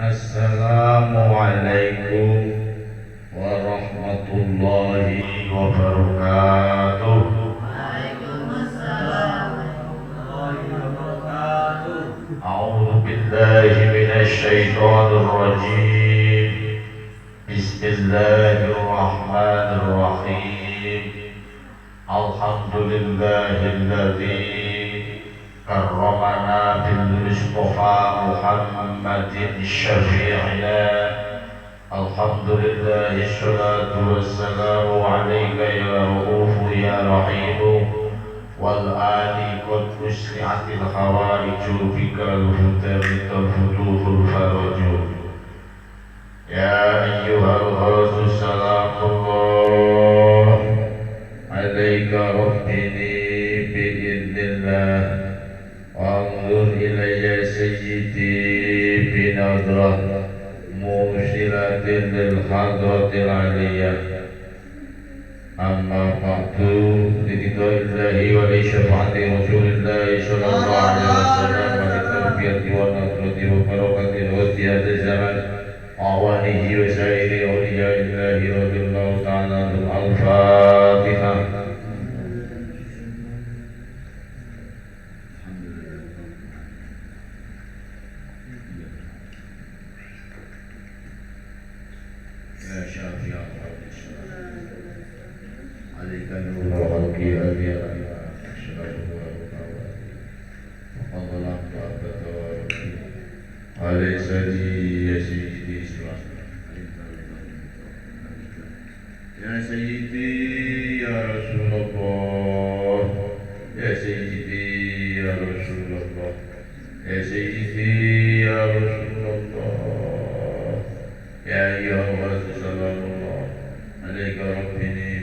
Assalamualaikum warahmatullahi wabarakatuh. Waalaikumsalam warahmatullahi wabarakatuh. A'udzu billahi minasy syaithanir rajim. Bismillahirrahmanirrahim. Alhamdulillahilladzi karramana bil Mustafa Muhammadin syafi'ina. Alhamdulillahi sholatu wassalamu alayka ya Ra'ufu ya Rahimu. Wal ali qad usli'atil khawariju bikal huda futuhul faraju. Ya ayyuhal ghazu salamullah alayka rabbini bi'idnillah. Wanzur ilayya sayyidi binadrah musilatin lil hadratil aliyah. Amma ba'du, biridwa'illahi wa li syafa'ati rasulillahi sallallahu alaihi wasallam wa li tarbiyati wa nadrati wa barakati wa ziyadati zaman awanihi wa sa'iri awliya'illahi radhiyallahu ta'ala anhum. Al-Fatihah. Ya Syafi'i عليك نور خلقي أبي أشرف وأبوابي وظلمت أبتوابي أليس لي يا سيدي سواك يا سيدي يا رسول الله يا سيدي يا رسول الله يا سيدي يا رسول الله يا أيها الناس سلام الله عليك ربني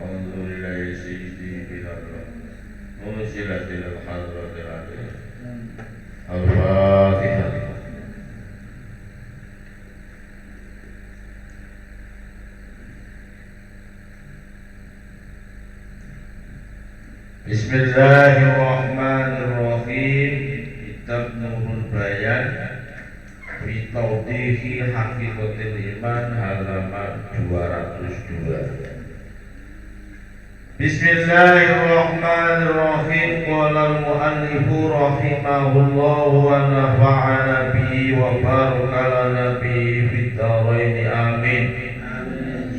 انظر إلى سيدي بنظرة مرسلة الحضرة العليا. الفاتحة. بسم الله الرحمن الرحيم. Kitab Nurul Bayan fi Tawdihi Haqiqatil Iman halaman 202. Bismillahirrahmanirrahim. Qala al-mu'allifu rahimahullahu wa nafa'ana bihi wa baraka lana bihi fid dharain amin.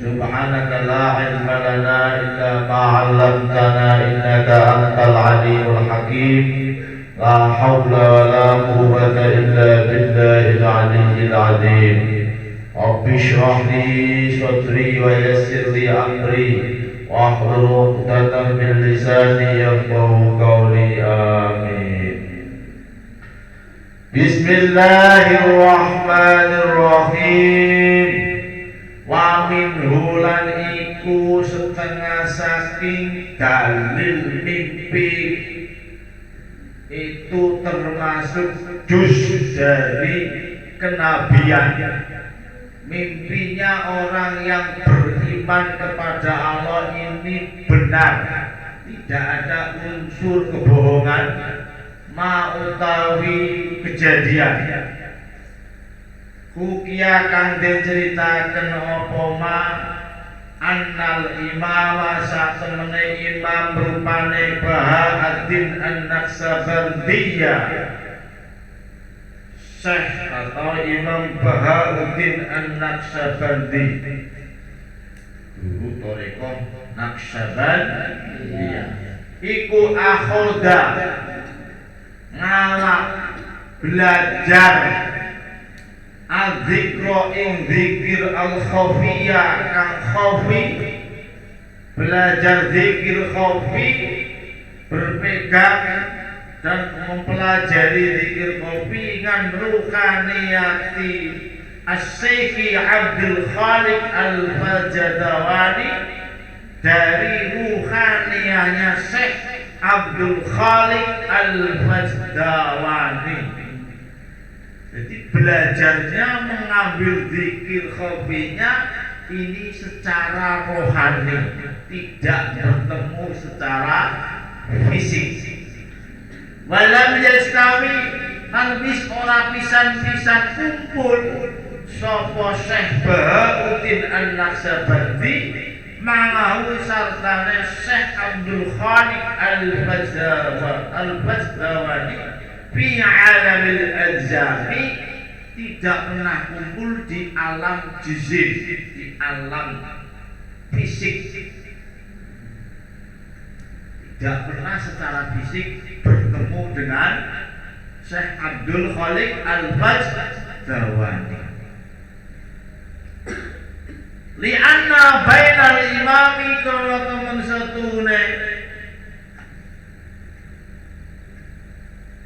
Subhanaka la ilma lana illa ma 'allamtana innaka antal alimul hakim. La hawla wa la quwwata illa billahil aliyyil azim. Rabbi shrah li sadri wa yassir li amri wahlul 'uqdatam min lisani yafqahu qawli. Amin. Bismillahirrahmanirrahim. Wa minhu lan iku setengah saking dalil mimpi itu termasuk juz dari kenabian. Mimpinya orang yang beriman kepada Allah ini benar, tidak ada unsur kebohongan ma utawi kejadian. Kukia kang den ceritaken apa ma annal imama satemene imam rupane Bahauddin An-Naqsabandiyah, Syekh atau Imam Bahauddin An-Naqsabandi, guru thariqah Naqsabandiyah, iku akhoda ngalak belajar al-dzikra ing zikir al-khafiyah kang khafi, belajar zikir khafi, berpegang dan mempelajari zikir khafi dengan ruhaniyati Asy-Syaikh Abdul Khaliq Al-Fajadawani, dari ruhaniyahnya Syekh Abdul Khaliq Al-Fajadawani. Jadi belajarnya mengambil zikir khafinya ini secara rohani, tidak bertemu secara fisik. Walam yastawi lan wis ora pisan-pisan kumpul sapa Syekh Bahauddin An-Naqsabandi mangahu sartane Syekh Abdul Khaliq Al-Bazdawani fi alamil ajzami, tidak pernah kumpul di alam jizim, di alam fisik, tidak pernah secara fisik bertemu dengan Syekh Abdul Khaliq Al-Bazdawani. Li'anna bainal imami kalau teman setune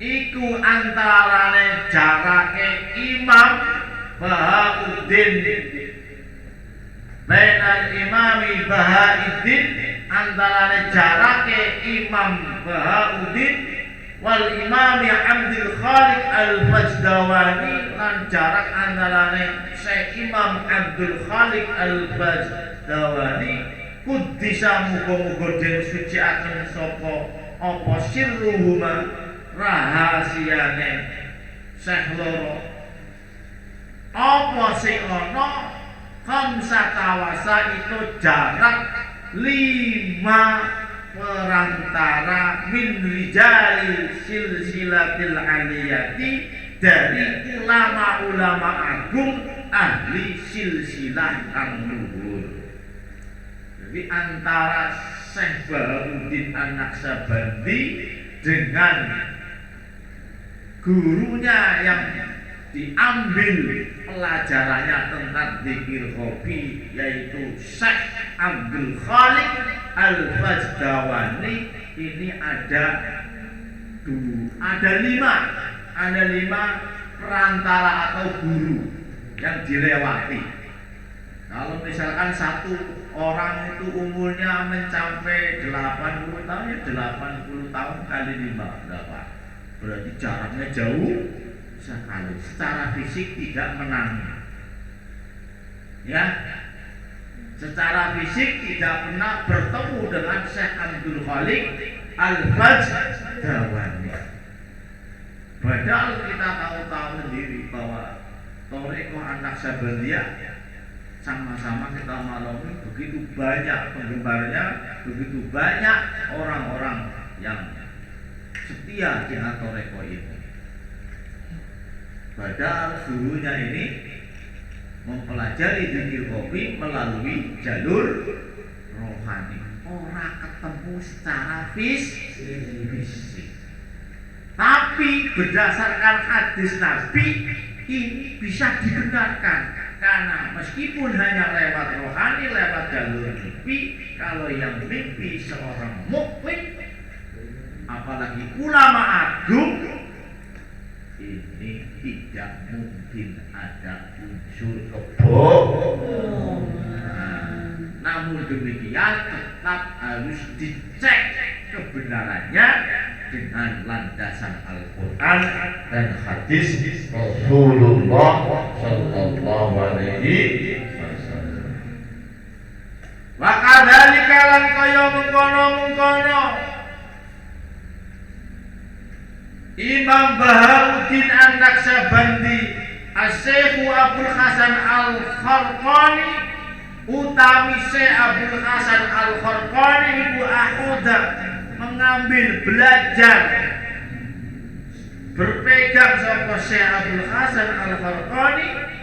iku antarane jarake Imam Bahauddin, bainal imami Bahauddin antarane jarake Imam Bahauddin wal imami Abdul Khaliq Al-Bazdawani, lan jarak antarane Syekh Imam Abdul Khaliq Al-Bazdawani kuddisa muga-muga den suciaken sapa apa sirruhuma rahasiane Syekh loro apa sing ana khamsatawasa itu jarak 5 perantara min rijali silsilatil aliyati, dari ulama-ulama agung ahli silsilah kang luhur. Jadi antara Syekh Bahauddin An-Naqsabandi dengan gurunya yang diambil pelajarannya tentang zikir kopi, yaitu Syekh Abdul Khaliq Al-Bazdawani, ini ada 5 perantara atau guru yang dilewati. Kalau misalkan satu orang itu umurnya mencapai 80 tahun, ya 80 tahun kali 5 berapa? Berarti jaraknya jauh sekali. Secara fisik tidak menang, ya. Secara fisik tidak pernah bertemu dengan Syekh Abdul Khaliq Al-Bazdawani. Padahal kita tahu sendiri bahwa Thariqah An-Naqsabandiyah sama-sama kita maklumi begitu banyak penggemarnya, begitu banyak orang-orang yang setia dengan Thariqah ini. Padahal gurunya ini mempelajari zikir kopi melalui jalur rohani, orang ketemu secara fisik. Tapi berdasarkan hadis Nabi ini bisa dibenarkan, karena meskipun hanya lewat rohani, lewat jalur mimpi, kalau yang mimpi seorang mukmin, apalagi ulama agung, ini tidak mungkin ada unsur kebohongan. Namun demikian tetap harus dicek kebenarannya dengan landasan Al-Quran dan hadis Rasulullah Sallallahu Alaihi Wasallam. Wa kadzalika lan kaya mengkono-mengkono Imam Bahauddin An-Naqsabandi As-Syekh Abdul Hasan Al-Kharqani utami Syekh Abdul Hasan Al-Kharqani ibu akhoda mengambil belajar berpegang sama Syekh Abdul Hasan Al-Kharqani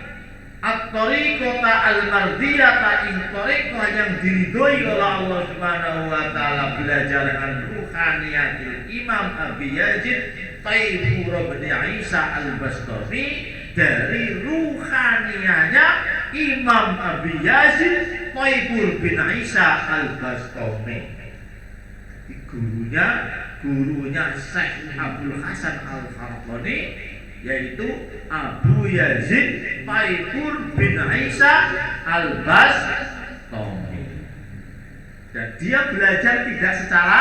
at-tariqata al-mardiyata, in tariqah yang diridhoi oleh Allah Subhanahu wa taala, belajar dengan ruhaniyatil Imam Abi Yazid Taifur bin Isa Al-Bastami, dari ruhaniyanya Imam Abi Yazid Taifur bin Isa Al-Bastami. Gurunya Syekh Abdul Hasan Al-Kharqani, yaitu Abu Yazid Taifur bin Isa Al-Bastami. Dan dia belajar tidak secara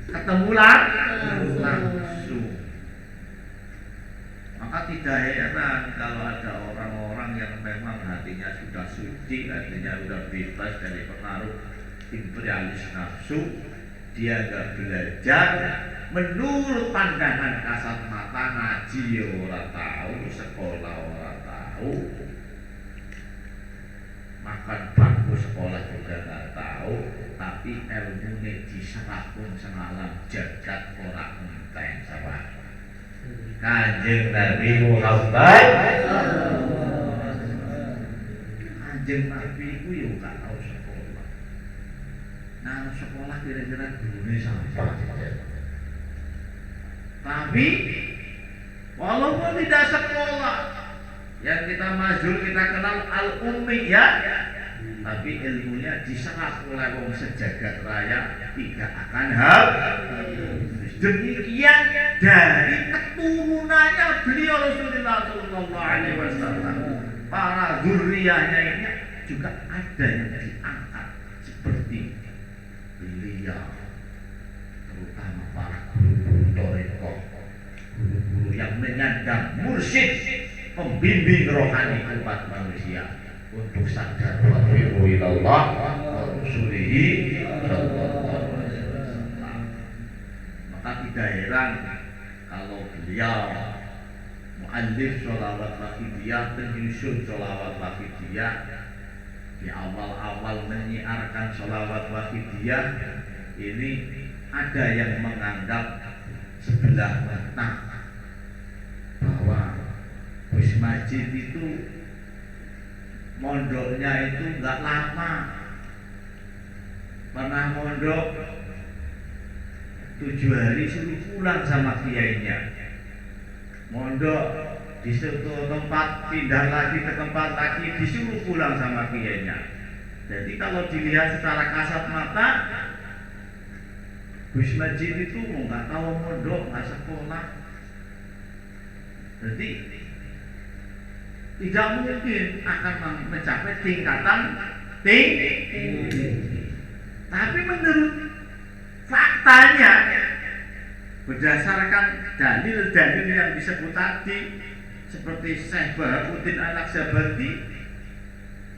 ketemu langsung. Maka tidak heran kalau ada orang-orang yang memang hatinya sudah suci, hatinya sudah bebas dari pengaruh imperialis nafsu, dia nggak belajar menurut pandangan kasat mata ngaji ya ora tahu, sekolah ora tahu, makan bangku sekolah juga nggak tahu, tapi ilmunya diserap pun semalam jagat ora enteng sama Kanjeng Nabi Muhammad. Kanjeng Nabi itu ya nggak tahu sekolah. Nah sekolah kira-kira gurunya siapa? Tapi walaupun tidak sekolah, yang kita majul kita kenal al-ummi ya, tapi ilmunya diserap oleh wong sejagat raya tidak akan habis. Demikian dari keturunannya beliau Rasulullah Sallallahu Alaihi Wasallam, para zuriyahnya ini juga ada yang diangkat seperti beliau, terutama para guru-guru toreko, guru-guru yang menyandang mursyid, pembimbing rohani umat manusia untuk sadar wa firu ilallah wa rasulihi sallallahu alaihi wasallam. Maka tidak heran kalau beliau muallif sholawat wafidiyah, penyusun sholawat wafidiyah, di awal-awal menyiarkan sholawat wafidiyah ini ada yang menganggap sebelah mata bahwa Gus Majid itu mondoknya itu nggak lama, pernah mondok 7 hari suruh pulang sama kiainya, mondok di suatu tempat pindah lagi ke tempat lagi disuruh pulang sama kiainya. Jadi kalau dilihat secara kasat mata, Gus Majid itu nggak tahu mondok, nggak sekolah, jadi tidak mungkin akan mencapai tingkatan tinggi. Tapi menurut faktanya, berdasarkan dalil-dalil yang disebut tadi, seperti Syekh Bahabuddin Al-Aqsabandi,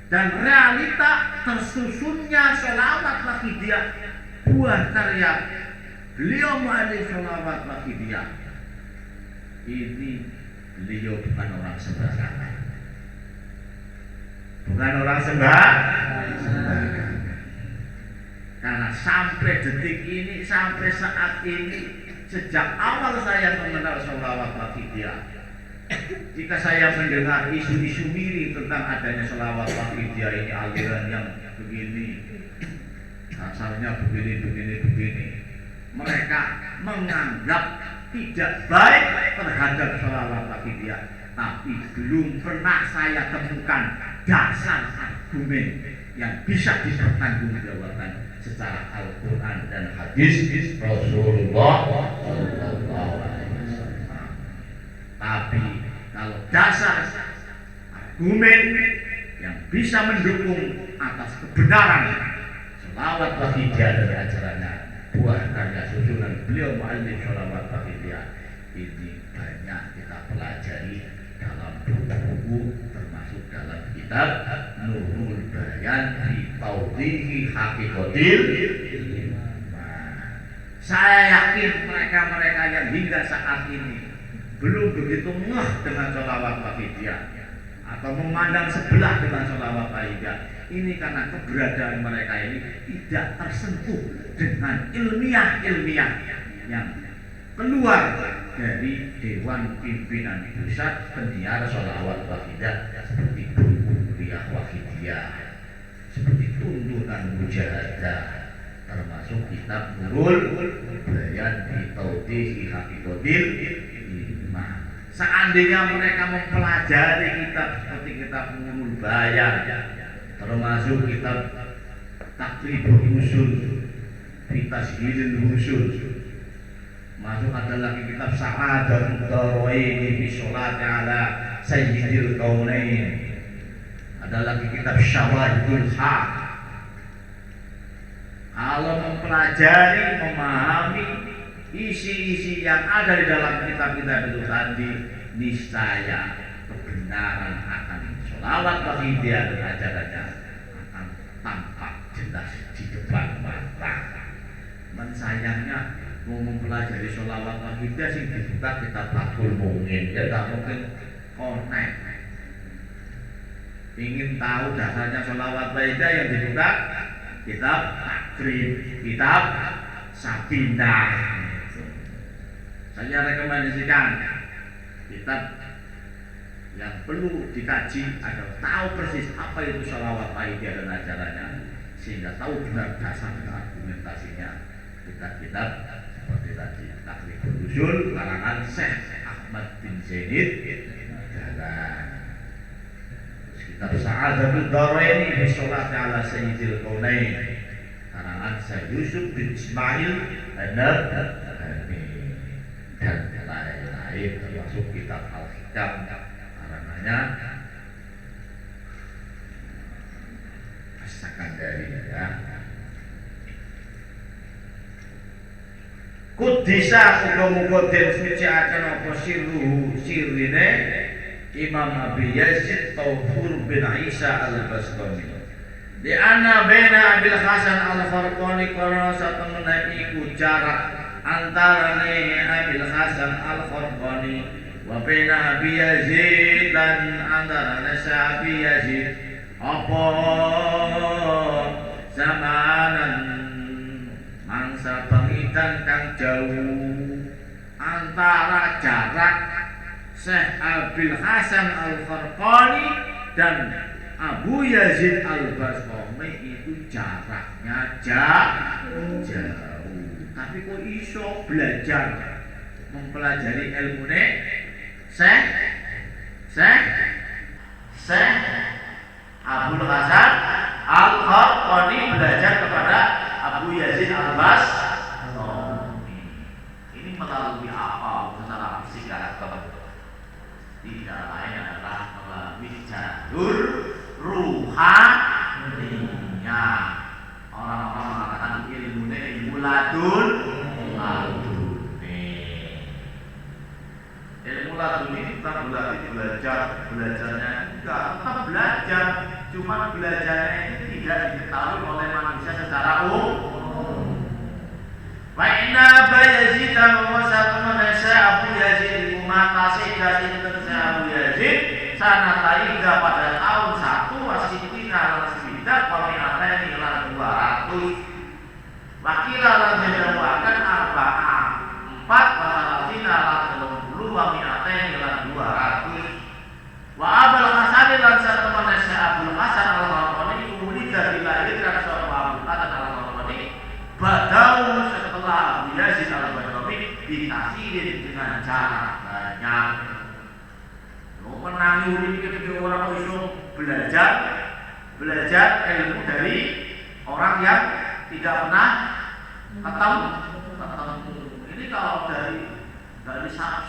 dan realita tersusunnya sholawat waqidiyah, buah karya beliau muallif sholawat waqidiyah, ini beliau bukan orang sembarangan. Bukan orang sembarangan. Karena sampai detik ini, sampai saat ini, sejak awal saya mengenal sholawat waqidiyah, jika saya mendengar isu-isu miring tentang adanya sholawat waqidiyah ini, aliran yang begini, asalnya begini, mereka menganggap tidak baik terhadap sholawat waqidiyah. Tapi belum pernah saya temukan dasar argumen yang bisa dipertanggungjawabkan secara Al-Quran dan hadis Rasulullah Sallallahu Alaihi Wasallam. Tapi kalau dasar argumen yang bisa mendukung atas kebenaran sholawat waqidiyah dari ajarannya buah karya susunan beliau muallif sholawat waqidiyah, ini banyak kita pelajari dalam buku-buku, termasuk dalam kitab Nurul Bayan fi Tawdihi Haqiqatil Iman. Saya yakin mereka-mereka yang hingga saat ini belum begitu ngeh dengan sholawat waqidiyah atau memandang sebelah dengan sholawat waqidiyah, ini karena keberadaan mereka ini tidak tersentuh dengan ilmiah-ilmiah yang keluar dari Dewan Pimpinan Pusat Penyiar Sholawat Waqidiyah, seperti buku kuliah Waqidiyah, seperti tuntunan mujahadah, termasuk kitab Nurul Bayan fi Tawdihi Haqiqatil Iman. Seandainya mereka mempelajari kitab seperti kitab Nurul Bayan, termasuk kitab Taqribul Usul fi Tashilil Usul, masuk ada lagi kitab Sa'adatul Daraini fi Sholati ala Sayyidil Kaunain, ada lagi kitab Syawahidul Haq. Kalau mempelajari, memahami isi-isi yang ada di dalam kitab-kitab itu tadi, niscaya kebenaran akan sholawat waqidiyah dan ajarannya akan tampak jelas di depan mata. Mensayangnya mau mempelajari sholawat wahidah sing dibuka kitab Fathul Mu'in, ya tak mungkin connect. Ingin tahu dasarnya sholawat wahidah yang dibuka kitab Takrib, kitab Sabinah. Saya rekomendasikan kitab yang perlu dikaji agar tahu persis apa itu sholawat wahidah dan ajarannya, sehingga tahu benar dasar dan argumentasinya. Kitab-kitab seperti tadi Takribul Usul karangan Syekh Ahmad bin Zainid Dahlan. Terus kitab Sa'adatul Dharaini fi Sholati ala Sayyidil Kaunain karangan Syekh Yusuf bin Ismail An-Nabhani dan lain-lain, termasuk kitab Al-Hikam karangannya As-Sakandari, ya. Kudisa muga-muga den suciaken apa sirine Imam Abi Yazid Tawfur bin Isa Al-Bastami. Di ana baina Abil Hasan Al-Kharqani kana satemene iku jarak antarane Abil Hasan Al-Kharqani wa baina Abi Yazid lan antarane Abi Yazid apa zamanan mangsa pengidan kang jauh antara jarak Syekh Abil Hasan Al-Kharqani dan Abu Yazid Al-Bastami itu jaraknya jauh. Tapi kok iso belajar mempelajari ilmune Syekh Abul Hasan Al-Kharqani belajar kepada Abu Yazid Al-Bastami. Ini melalui apa? Secara fisik karakter tidak lain adalah melalui jalur ruhaninya. Orang-orang mengatakan ilmunya ilmu laduni. Ilmu laduni kita berarti belajarnya enggak, tetap belajar, cuma belajarnya itu tidak diketahui oleh manusia secara umum. Wa inna Abu Yazid wa satamana Abu Yazid iku mata sedasi Abu Yazid sanata ida pada tahun 1 wasitina lan sebidak wa mi'atani lan 200. Wakilah lan didawakan arba'a 4 walatina lan 30 wa mi'atani lan 200. Wa Abul Hasan lan satamana Abul Hasan Al-Kharqani umuli dari lahir kan sapa Abul Hasan Al-Kharqani badau setelah Abu Yazid Al-Bastami dikasihin dengan cara banyak. Menangi urip ketika orang iso belajar ilmu dari orang yang tidak pernah ketemu. Ini kalau dari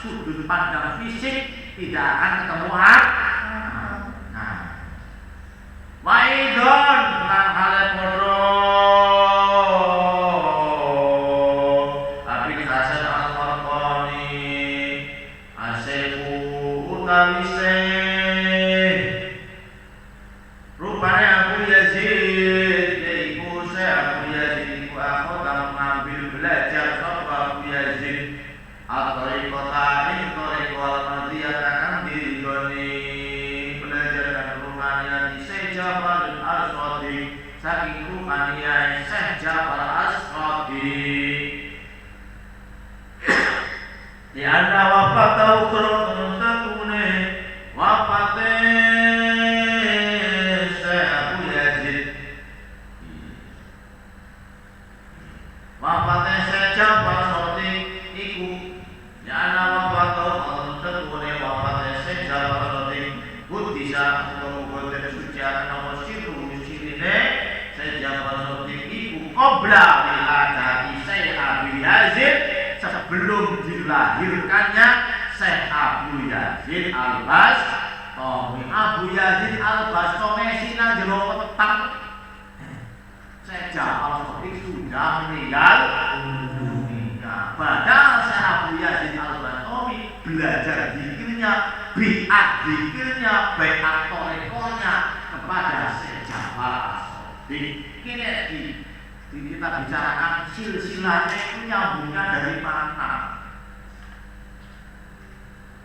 sudut pandang fisik tidak akan ketemu. Nah, waidon lan hale padha Abil Hasan Al-Kharqani aseku utawi rupane Abu Yazid yaiku Abu Yazid iku akhota mengambil belajar sapa Abu Yazid at-tariqata ing tariqah madiyah kang dirigoni belajar dan ruhanian Syekh Jabal Al-Aswadi saking ruhanian Syekh Jabal Al-Aswadi di anda wafat tahu kurang setune wafate Syekh Abu Yazid wafate Syekh Jabal Al-Aswadi iku di anda wafat tahu kurang setune wafate Syekh Jabal Al-Aswadi Kudisa kemudian suci nama sirine Syekh Jabal Al-Aswadi iku qabla wiladati Syekh Abu Yazid sebelum dilahirkannya Syekh Abu Yazid Al-Bastami. Abu Yazid Al-Bastami sina jero petang Syekh Jabal Al-Aswadi sudah meninggal dunia. Padahal Syekh Abu Yazid Al-Bastami belajar zikirnya, biat zikirnya, baiat torekonya kepada Syekh Jabal Al-Aswadi. Ini kita bicarakan silsilahnya itu nyambungnya dari mana.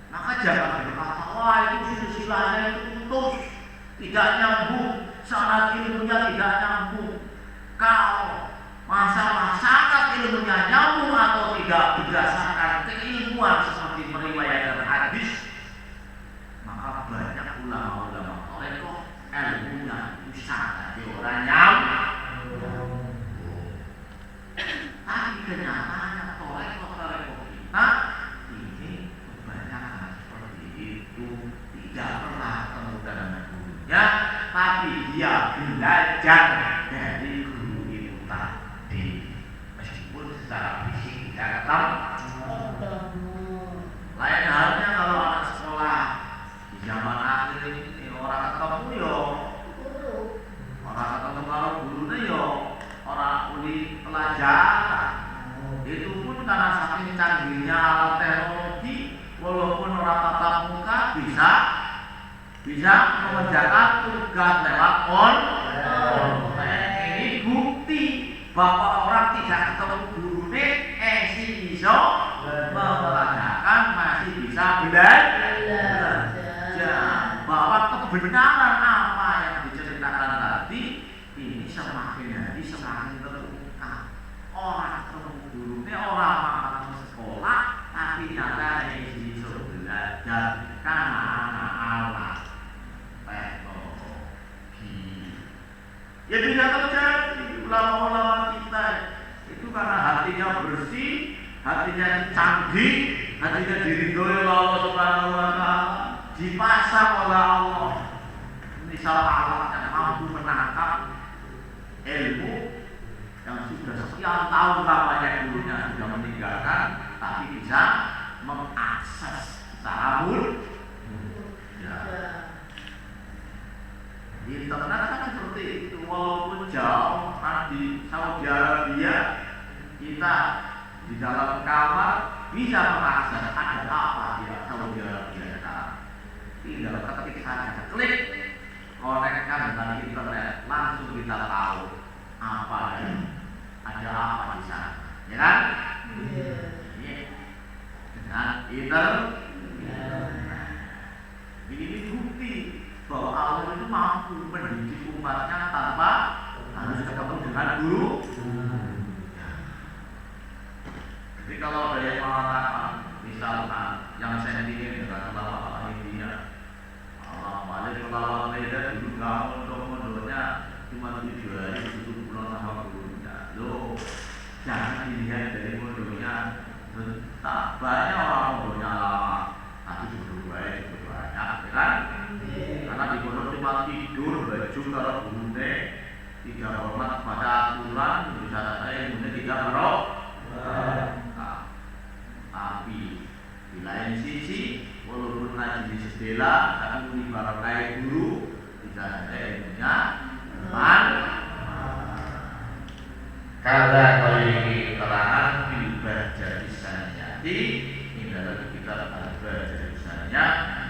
Maka jangan berkata, wah itu silsilahnya itu putus, tidak nyambung, sanad ilmunya tidak nyambung. Kalau masalah sanad ilmunya nyambung atau tidak berdasarkan keilmuan seperti meriwayatkan hadis, maka banyak ulama-ulama toreko ilmunya itu sangat orang nyambung. Tapi kenyataannya toreko kita ini kebanyakan seperti itu, tidak pernah ketemu dengan gurunya, tapi dia belajar dari guru itu tadi, meskipun secara fisik tidak ketemu. Lain halnya kalau anak sekolah di zaman akhir ini orang ketemu yo, orang ketemu kalau gurunya yo, orang uli pelajaran. Itu pun karena saking canggihnya alat teknologi, walaupun orang tatap muka bisa mengerjakan tugas lewat online. Ini bukti bahwa orang tidak ketemu gurunya iso mengerjakan, masih bisa belajar. Bahwa kebenaran apa yang diceritakan tadi ini semakin hari semakin terungkap. Orang ketemu gurunya, orang makan sekolah, tapi nyata iso belajar karena anak-anak teknologi. Ya bisa terjadi. Ulama-ulama kita itu karena hatinya bersih, hatinya canggih, hatinya diridhoi oleh Allah Subhanahu wa taala, dipasang oleh Allah. Misal alat yang mampu menangkap ilmu yang sudah sekian tahun lamanya gurunya sudah meninggalkan, tapi bisa mengakses secara mudah. Internet kan seperti itu, walaupun jauh di Saudi Arabia, kita di dalam kamar bisa mengakses ada apa di Saudi Arabia sekarang. Tinggal ketik saja, klik, konekkan dengan internet, langsung kita tahu apa ada apa di sana, ya kan? Dengan internet. Ini bukti bahwa Allah itu mampu mendidik umatnya tanpa harus ketemu dengan guru. Jadi kalau ada yang mengatakan, misalkan yang sentimen dengan ulama India, balik kalau beda dulu kamu untuk mondoknya cuma 7 hari duduk pulang sama gurunya. Loh, jangan dilihat dari mondoknya, tak banyak orang mondoknya lama, tapi cukup baik, cukup banyak, kan? Karena di pondok cuma tidur, baju kalau gurunya tidak hormat pada aturan, bisa saja gurunya tidak merok. Tapi di lain sisi, walaupun ngaji di sedela, tapi menimbang kayak guru, tidak ada ilmunya Kada kali keterangan baca lisannya. Ini adalah kita baca lisannya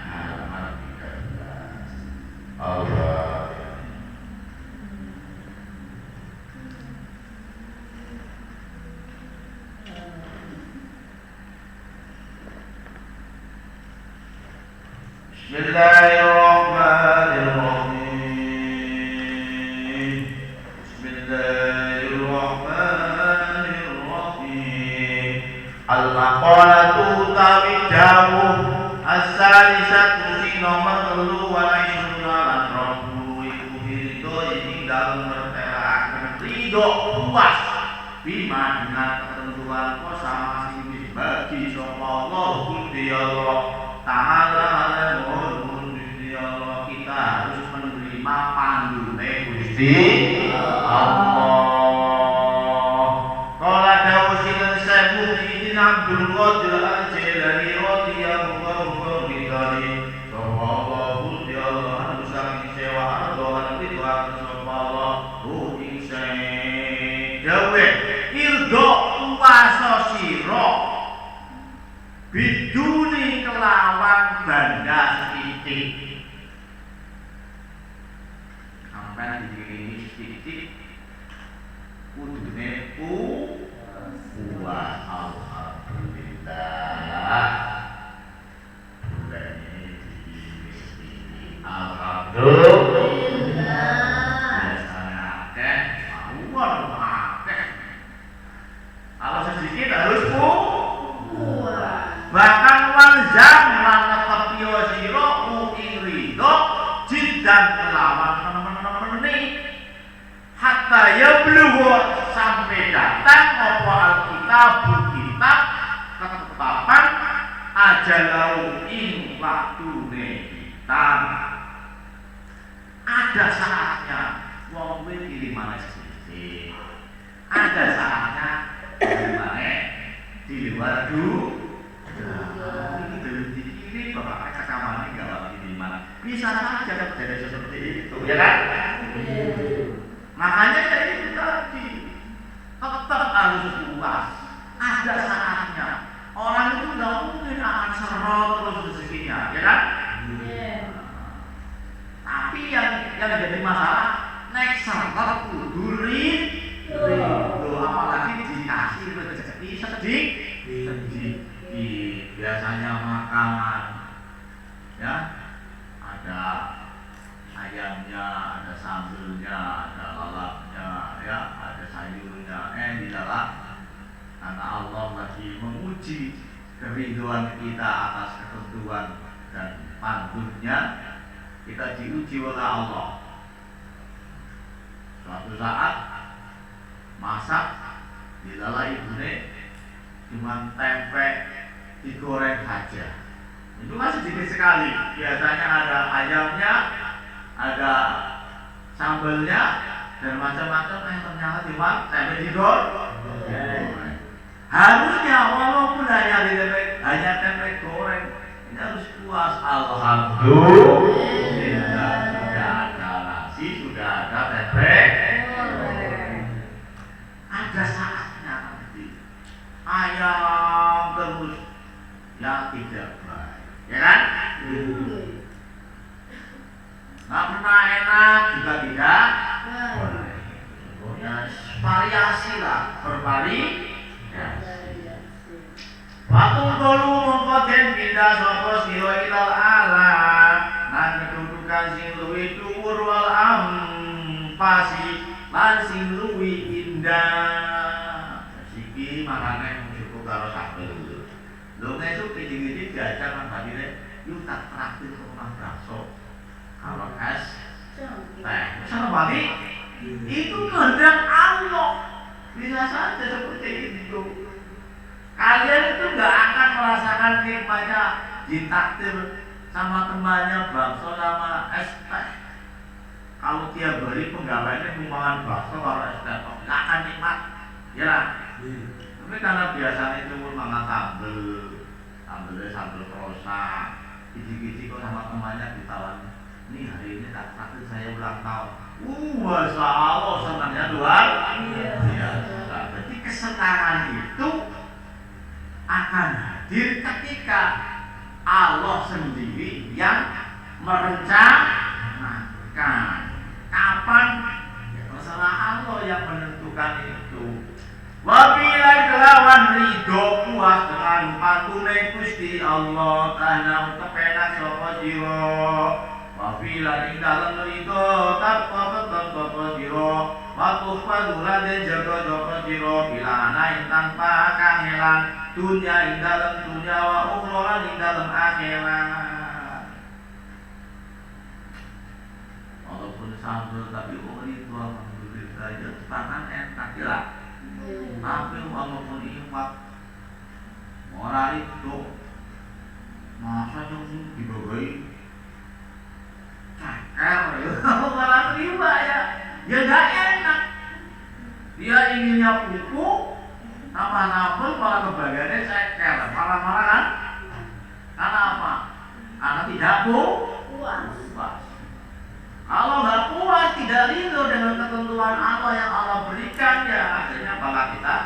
halaman 13. Allah. Bismillahirrahmanirrahim. Bismillahirrahmanirrahim. Al-maqalatu utawi dawuh as-salisatu sing nomor 3 wa isruna lan 20 iku ridho ing dalem mertelaken ridho puas bima dengan ketentuan kosa sing dibagi sapa Allah Gusti Allah Ta'ala mohon Gusti Allah kita harus menerima panggune Gusti Allah. Kala dawuh sinten Syekh Muhyiddin Abdul Qadir Al-Jilani radhiyallahu anhu sallallahu Gusti Allah anu saking sewa Allah itu akan sapa Allah ing dawuh irdo puasa sira biduni kelawan banda setitik sampai dikirimi setitik kudune harus puas. Bahkan walzam lan netepi sira urido jidan kelawan temen-temen hatta yablughu sampai datang apa alkitab kitab ketetapan ajalau ing waktune kitab. Ada saatnya wong kuwi kiriman sithik. Ada saatnya di luar ini belum dikirim bapak rekaman ini nggak di mana bisa saja terjadi seperti itu ya kan? Makanya dari itu tadi tetap harus puas. Ada saatnya orang itu nggak mungkin akan serot terus rezekinya ya kan? Tapi yang jadi masalah naik serot kudurin apalagi dikasih rezeki sedikit biasanya makanan ya ada ayamnya, ada sambelnya, ada lalapnya ya, ada sayurnya di dalam karena Allah lagi menguji kerinduan kita atas ketentuan dan pandunya kita diuji oleh Allah. Suatu saat masak di dalam ibune cuma tempe digoreng saja. Itu masih sedikit sekali. Biasanya ada ayamnya, ada sambelnya dan macam-macam. Ternyata cuma tempe digoreng. Harusnya walaupun hanya tempe goreng, ini harus puas. Alhamdulillah sudah ada nasi, sudah ada tempe. Ada saatnya nanti ayam terus ya tidak baik, ya kan? Nggak pernah enak juga tidak baik. Ya, variasi lah, bervariasi. Waktu dulu mengkoden pindah sopo siro ilal alam nan kedudukan sing luwih dhuwur wal pasi lan sing luwih indah. Siki makane cukup karo sambel. Lho ngesuk iki diajak nang badine yuk tak traktir omah bakso karo es teh. Sama balik itu kehendak Allah. Bisa saja seperti itu. Kalian itu nggak akan merasakan nikmatnya ditakdir sama temannya bakso sama es teh. Kalau tiap hari penggawainya makan bakso kalau es teh nggak akan nikmat, ya. Tapi karena biasanya cuma makan sambelnya sambel prosa, kisi-kisi kok sama temannya ditawar. Nih hari ini takdir saya ulang tahun. Masya Allah senangnya luar biasa. Berarti kesenangan itu akan hadir ketika Allah sendiri yang merencanakan. Kapan? Ya terserah Allah yang menentukan itu. Wabila kelawan ridho puas dengan pantune Gusti Allah kana kepenak sapa sira. Wabila ing dalem ridho tanpa sapa sira. Waktu padula den jaga sapa sira bila ana tanpa kangelan. Dunia ing dalam dunia wa ukhra ing dalam akhirat. Walaupun sambel tapi itu alhamdulillah ya tangan enak ya. Tapi walaupun imat ora itu masa yang dibagai cakar ya malah terima ya gak enak. Dia inginnya pupuk sama sambel malah kebagiannya ceker, malah kan? Karena apa? Karena tidak puas. Kalau nggak puas, tidak ridho dengan ketentuan Allah yang Allah berikan, ya akhirnya bakal kita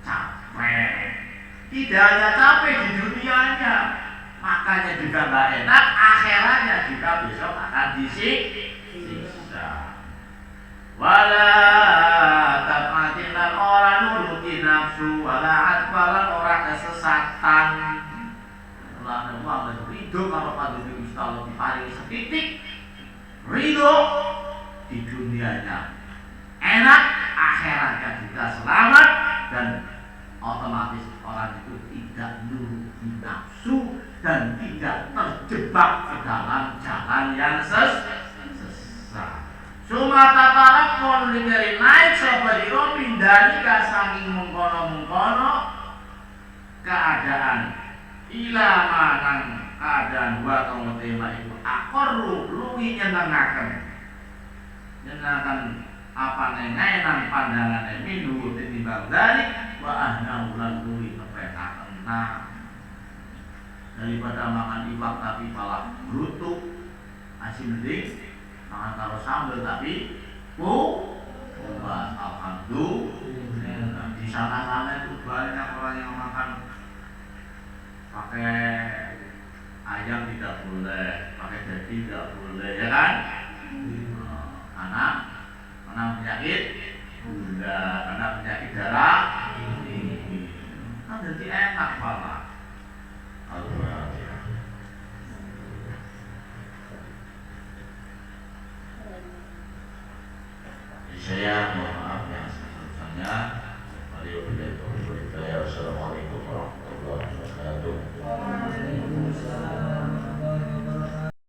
capek. Tidak hanya capek di dunianya, makanya juga nggak enak. Akhiratnya juga besok akan disiksa. Wala tapatin orang nuruti nafsu wala adbalan orang kesesatan. Lalu Allah ridho kalau pada Gusti Allah diparingi setitik ridho di dunianya enak, akhiratnya juga selamat dan otomatis otomatis orang itu tidak nuruti nafsu dan tidak terjebak ke dalam jalan yang sesat. Sumata tarak kon lingeri naik sapa ira pindani ka saking mengkono-mengkono keadaan ila manang keadaan wa kang tema iku akoru luwi nyenengaken apa nengenan pandangane minhu tinimbang dari wa ahna ulan luwi kepetaken daripada makan iwak tapi malah brutuk asin mending makan karo sambal tapi alhamdulillah di sana itu banyak orang yang makan pakai ayam tidak boleh, pakai daging tidak boleh, ya kan? Karena penyakit